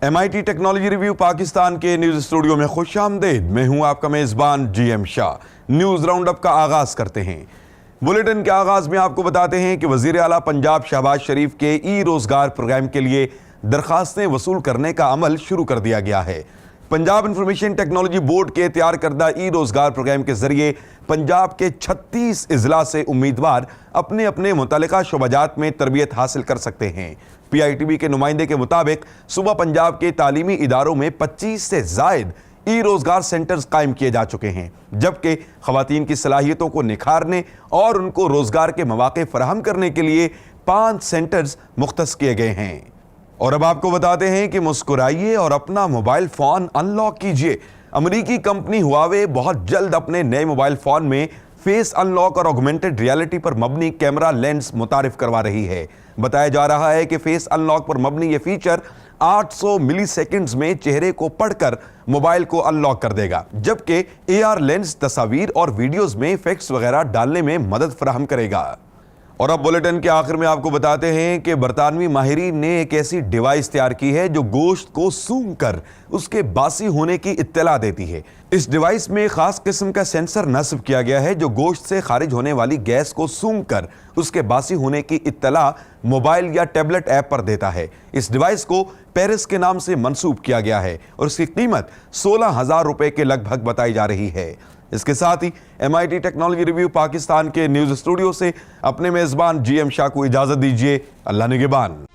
MIT technology review Pakistan के news studio में खुशामदीद। मैं हूं आपका मेजबान GM Shah. News round up का आगाज करते हैं। बुलेटिन के आगाज में आपको बताते हैं कि वजीर आला पंजाब शहबाज शरीफ के रोजगार प्रोग्राम के लिए दरखास्तें वसूल करने का अमल शुरू कर दिया गया है। पंजाब इंफॉर्मेशन टेक्नोलॉजी बोर्ड के तैयार करदा रोजगार प्रोग्राम के जरिए पंजाब के 36 इजला से उम्मीदवार अपने अपने मुतल्लिका शोबाजात में तरबियत हासिल कर सकते हैं। PITB के नुमाइंदे के मुताबिक सुबह पंजाब के तालीमी इदारों में 25 से जायद रोजगार सेंटर्स कायम किए जा चुके हैं, जबकि खवातीन की सलाहियतों को निखारने और उनको रोजगार के मौके फराहम करने के लिए 5 सेंटर्स मुख्तस किए गए हैं। और अब आपको बताते हैं कि मुस्कुराइए और अपना मोबाइल फोन अनलॉक कीजिए। अमेरिकी कंपनी हुआवे बहुत जल्द अपने नए मोबाइल फोन में फेस अनलॉक और ऑगमेंटेड रियलिटी पर मबनी कैमरा लेंस मुतारिफ करवा रही है। बताया जा रहा है कि फेस अनलॉक पर मबनी यह फीचर 800 मिलीसेकंड्स में चेहरे को पढ़कर मोबाइल को अनलॉक कर देगा, जबकि AR लेंस तस्वीर और वीडियोस में इफेक्ट्स वगैरह डालने में मदद फराहम करेगा। और अब बुलेटिन के आखिर में आपको बताते हैं कि बरतानवी माहिरीन ने एक ऐसी डिवाइस तैयार की है जो गोश्त को सूंघ कर उसके बासी होने की इत्तला देती है। इस डिवाइस में खास किस्म का सेंसर नस्ब किया गया है जो गोश्त से खारिज होने वाली गैस को सूंघ कर उसके बासी होने की इत्तला मोबाइल या टैबलेट ऐप पर देता है। इस डिवाइस को पेरिस के नाम से मंसूब किया गया है और इसकी कीमत 16,000 रुपए के लगभग बताई जा रही है। इसके साथ ही MIT टेक्नोलॉजी रिव्यू पाकिस्तान के न्यूज स्टूडियो से अपने मेजबान GM शाह को इजाजत दीजिए। अल्लाह निगहबान।